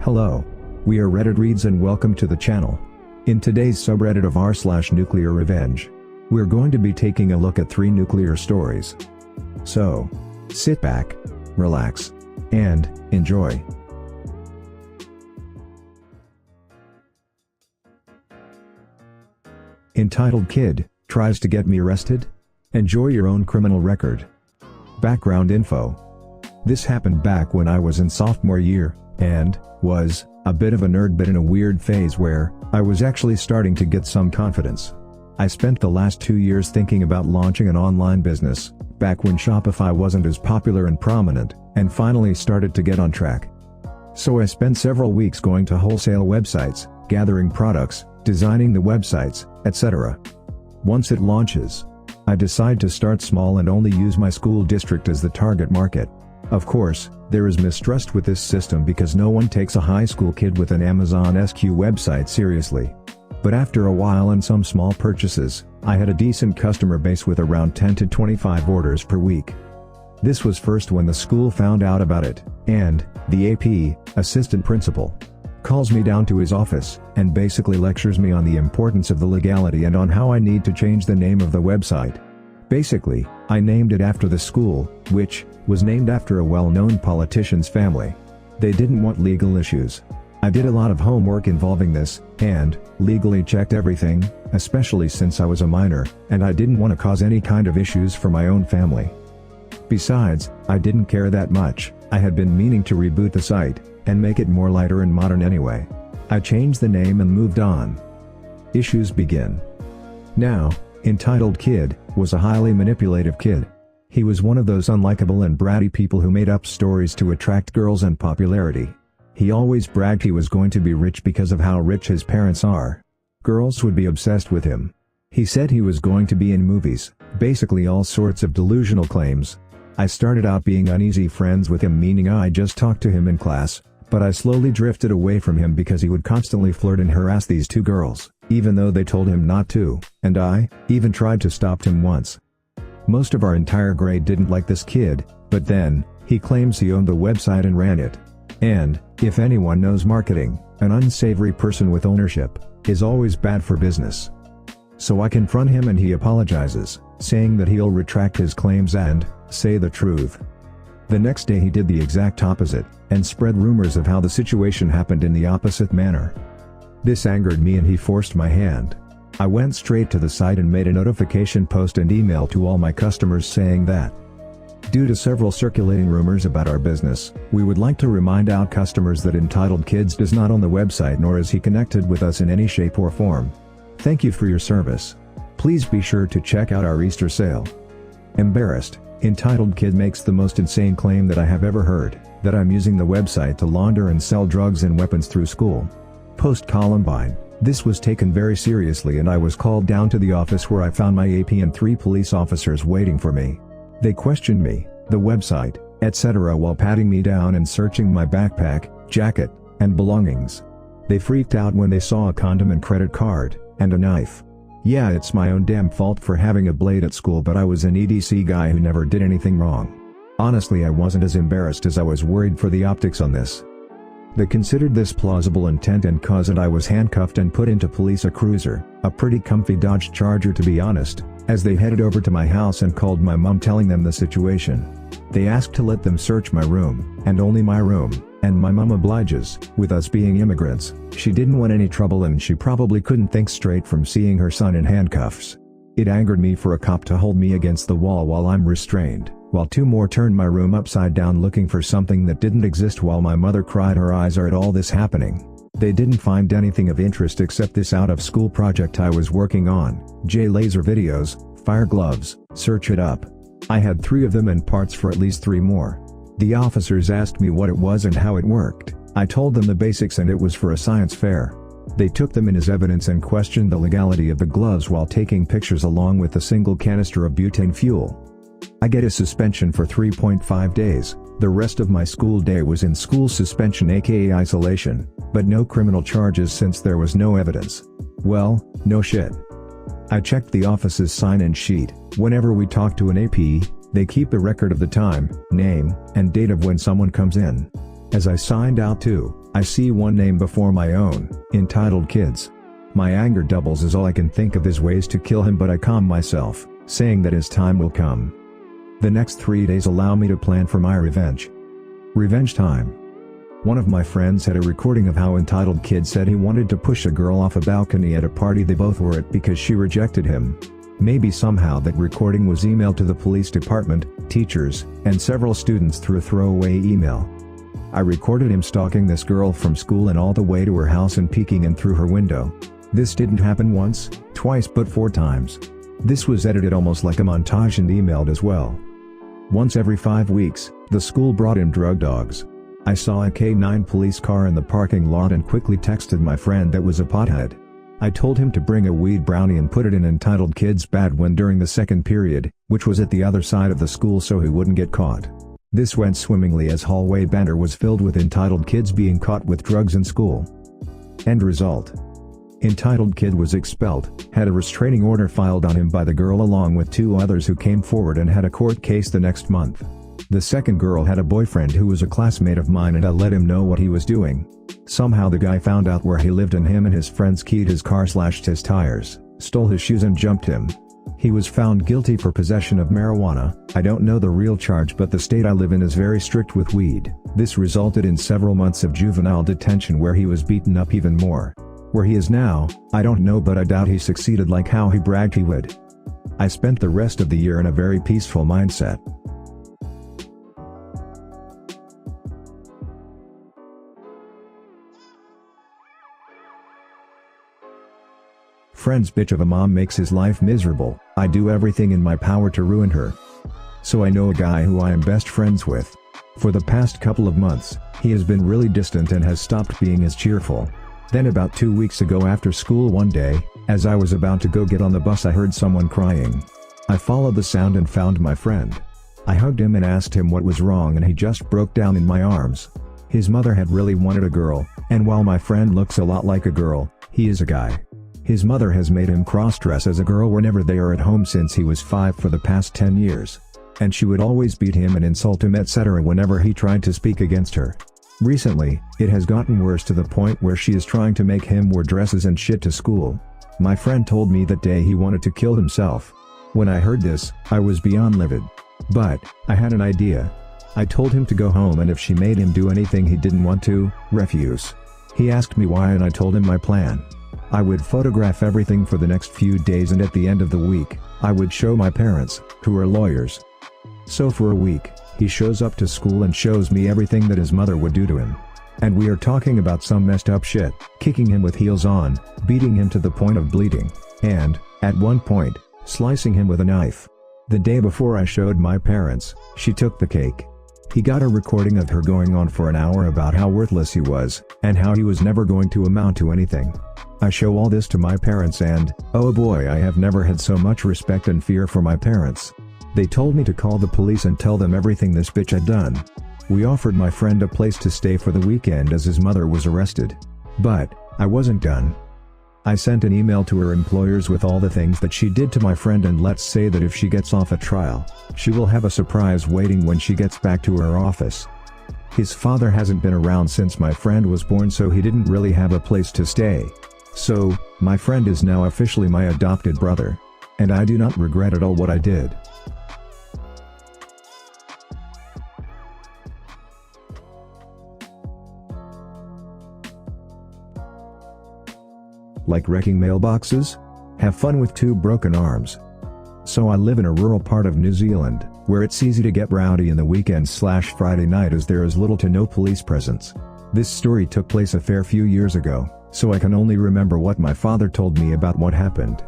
Hello. We are Reddit Reads and welcome to the channel. In today's subreddit of r/nuclear revenge, we're going to be taking a look at 3 nuclear stories. So, sit back, relax, and enjoy. Entitled Kid Tries to Get Me Arrested? Enjoy your own criminal record. Background info. This happened back when I was in sophomore year, and was a bit of a nerd but in a weird phase where I was actually starting to get some confidence. I spent the last 2 years thinking about launching an online business, back when Shopify wasn't as popular and prominent, and finally started to get on track. So I spent several weeks going to wholesale websites, gathering products, designing the websites, etc. Once it launches, I decide to start small and only use my school district as the target market. Of course, there is mistrust with this system because no one takes a high school kid with an Amazon SQ website seriously. But after a while and some small purchases, I had a decent customer base with around 10 to 25 orders per week. This was first when the school found out about it, and the AP, assistant principal, calls me down to his office, and basically lectures me on the importance of the legality and on how I need to change the name of the website. Basically, I named it after the school, which was named after a well-known politician's family. They didn't want legal issues. I did a lot of homework involving this, and legally checked everything, especially since I was a minor, and I didn't want to cause any kind of issues for my own family. Besides, I didn't care that much. I had been meaning to reboot the site, and make it more lighter and modern anyway. I changed the name and moved on. Issues begin. Now, Entitled Kid was a highly manipulative kid. He was one of those unlikable and bratty people who made up stories to attract girls and popularity. He always bragged he was going to be rich because of how rich his parents are. Girls would be obsessed with him. He said he was going to be in movies, basically all sorts of delusional claims. I started out being uneasy friends with him, meaning I just talked to him in class, but I slowly drifted away from him because he would constantly flirt and harass these 2 girls, even though they told him not to, and I even tried to stop him once. Most of our entire grade didn't like this kid, but then, he claims he owned the website and ran it. And, if anyone knows marketing, an unsavory person with ownership is always bad for business. So I confront him and he apologizes, saying that he'll retract his claims and say the truth. The next day he did the exact opposite, and spread rumors of how the situation happened in the opposite manner. This angered me and he forced my hand. I went straight to the site and made a notification post and email to all my customers saying that, due to several circulating rumors about our business, we would like to remind our customers that Entitled Kids does not own the website nor is he connected with us in any shape or form. Thank you for your service. Please be sure to check out our Easter sale. Embarrassed, Entitled Kid makes the most insane claim that I have ever heard, that I'm using the website to launder and sell drugs and weapons through school. Post-Columbine, this was taken very seriously and I was called down to the office where I found my AP and 3 police officers waiting for me. They questioned me, the website, etc. while patting me down and searching my backpack, jacket, and belongings. They freaked out when they saw a condom and credit card, and a knife. Yeah, it's my own damn fault for having a blade at school, but I was an EDC guy who never did anything wrong. Honestly, I wasn't as embarrassed as I was worried for the optics on this. They considered this plausible intent and cause, and I was handcuffed and put into police a cruiser, a pretty comfy Dodge Charger to be honest, as they headed over to my house and called my mom telling them the situation. They asked to let them search my room, and only my room, and my mom obliges. With us being immigrants, she didn't want any trouble and she probably couldn't think straight from seeing her son in handcuffs. It angered me for a cop to hold me against the wall while I'm restrained, while 2 more turned my room upside down looking for something that didn't exist while my mother cried her eyes out at all this happening. They didn't find anything of interest except this out-of-school project I was working on, J-Laser videos, fire gloves, search it up. I had 3 of them and parts for at least 3 more. The officers asked me what it was and how it worked. I told them the basics and it was for a science fair. They took them in as evidence and questioned the legality of the gloves while taking pictures along with a single canister of butane fuel. I get a suspension for 3.5 days. The rest of my school day was in school suspension, aka isolation, but no criminal charges since there was no evidence. Well, no shit. I checked the office's sign-in sheet. Whenever we talk to an AP, they keep a record of the time, name, and date of when someone comes in. As I signed out too, I see one name before my own, entitled Kids. My anger doubles as all I can think of is ways to kill him, but I calm myself, saying that his time will come. The next 3 days allow me to plan for my revenge. Revenge time. One of my friends had a recording of how entitled Kid said he wanted to push a girl off a balcony at a party they both were at because she rejected him. Maybe somehow that recording was emailed to the police department, teachers, and several students through a throwaway email. I recorded him stalking this girl from school and all the way to her house and peeking in through her window. This didn't happen once, twice, but 4 times. This was edited almost like a montage and emailed as well. Once every 5 weeks, the school brought in drug dogs. I saw a K9 police car in the parking lot and quickly texted my friend that was a pothead. I told him to bring a weed brownie and put it in entitled Kid's bad one during the second period, which was at the other side of the school so he wouldn't get caught. This went swimmingly as hallway banter was filled with entitled kids being caught with drugs in school. End result. Entitled Kid was expelled, had a restraining order filed on him by the girl along with 2 others who came forward, and had a court case the next month. The second girl had a boyfriend who was a classmate of mine, and I let him know what he was doing. Somehow the guy found out where he lived and him and his friends keyed his car, slashed his tires, stole his shoes and jumped him. He was found guilty for possession of marijuana. I don't know the real charge, but the state I live in is very strict with weed. This resulted in several months of juvenile detention where he was beaten up even more. Where he is now, I don't know, but I doubt he succeeded like how he bragged he would. I spent the rest of the year in a very peaceful mindset. Friend's bitch of a mom makes his life miserable. I do everything in my power to ruin her. So I know a guy who I am best friends with. For the past couple of months, he has been really distant and has stopped being as cheerful. Then about 2 weeks ago after school one day, as I was about to go get on the bus, I heard someone crying. I followed the sound and found my friend. I hugged him and asked him what was wrong, and he just broke down in my arms. His mother had really wanted a girl, and while my friend looks a lot like a girl, he is a guy. His mother has made him cross-dress as a girl whenever they are at home since he was 5 for the past 10 years. And she would always beat him and insult him, etc. whenever he tried to speak against her. Recently, it has gotten worse to the point where she is trying to make him wear dresses and shit to school. My friend told me that day he wanted to kill himself. When I heard this, I was beyond livid. But, I had an idea. I told him to go home, and if she made him do anything he didn't want to, refuse. He asked me why, and I told him my plan. I would photograph everything for the next few days, and at the end of the week, I would show my parents, who are lawyers. So for a week, he shows up to school and shows me everything that his mother would do to him. And we are talking about some messed up shit, kicking him with heels on, beating him to the point of bleeding, and, at one point, slicing him with a knife. The day before I showed my parents, she took the cake. He got a recording of her going on for an hour about how worthless he was, and how he was never going to amount to anything. I show all this to my parents and, oh boy, I have never had so much respect and fear for my parents. They told me to call the police and tell them everything this bitch had done. We offered my friend a place to stay for the weekend as his mother was arrested. But, I wasn't done. I sent an email to her employers with all the things that she did to my friend, and let's say that if she gets off at trial, she will have a surprise waiting when she gets back to her office. His father hasn't been around since my friend was born, so he didn't really have a place to stay. So, my friend is now officially my adopted brother. And I do not regret at all what I did. Like wrecking mailboxes? Have fun with 2 broken arms. So I live in a rural part of New Zealand, where it's easy to get rowdy in the weekend/Friday night as there is little to no police presence. This story took place a fair few years ago, so I can only remember what my father told me about what happened.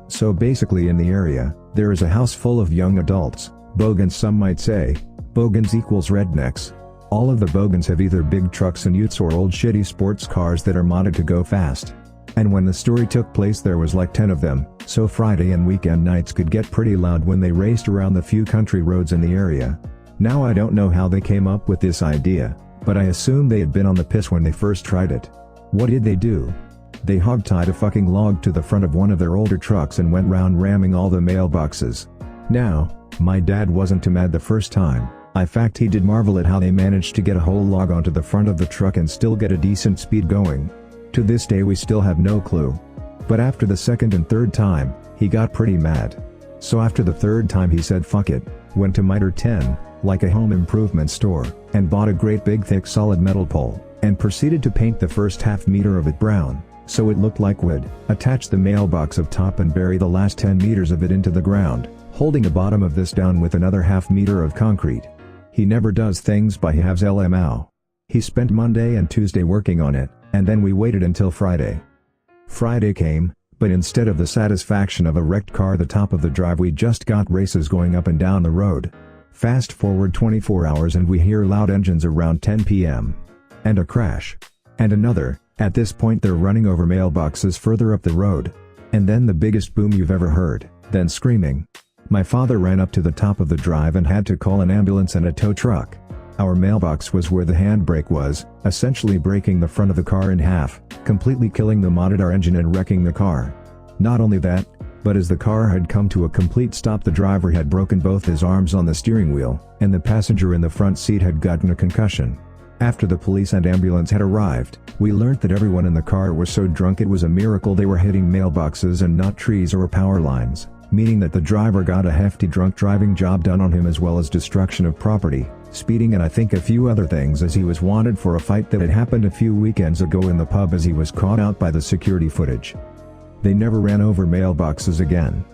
So basically, in the area, there is a house full of young adults, bogans some might say. Bogans equals rednecks. All of the bogans have either big trucks and utes or old shitty sports cars that are modded to go fast. And when the story took place there was like 10 of them, so Friday and weekend nights could get pretty loud when they raced around the few country roads in the area. Now I don't know how they came up with this idea, but I assume they had been on the piss when they first tried it. What did they do? They hog-tied a fucking log to the front of one of their older trucks and went round ramming all the mailboxes. Now, my dad wasn't too mad the first time, In fact, he did marvel at how they managed to get a whole log onto the front of the truck and still get a decent speed going. To this day we still have no clue. But after the second and third time, he got pretty mad. So after the third time he said fuck it, went to Mitre 10, like a home improvement store, and bought a great big thick solid metal pole, and proceeded to paint the first half meter of it brown, so it looked like wood, attach the mailbox up top and bury the last 10 meters of it into the ground, holding the bottom of this down with another half meter of concrete. He never does things by halves LMAO. He spent Monday and Tuesday working on it, and then we waited until Friday. Friday came, but instead of the satisfaction of a wrecked car the top of the drive we just got races going up and down the road. Fast forward 24 hours and we hear loud engines around 10 p.m. And a crash. And another, at this point they're running over mailboxes further up the road. And then the biggest boom you've ever heard, then screaming. My father ran up to the top of the drive and had to call an ambulance and a tow truck. Our mailbox was where the handbrake was, essentially breaking the front of the car in half, completely killing the Monitor engine and wrecking the car. Not only that, but as the car had come to a complete stop the driver had broken both his arms on the steering wheel, and the passenger in the front seat had gotten a concussion. After the police and ambulance had arrived, we learnt that everyone in the car was so drunk it was a miracle they were hitting mailboxes and not trees or power lines, meaning that the driver got a hefty drunk driving job done on him as well as destruction of property, speeding and I think a few other things, as he was wanted for a fight that had happened a few weekends ago in the pub as he was caught out by the security footage. They never ran over mailboxes again.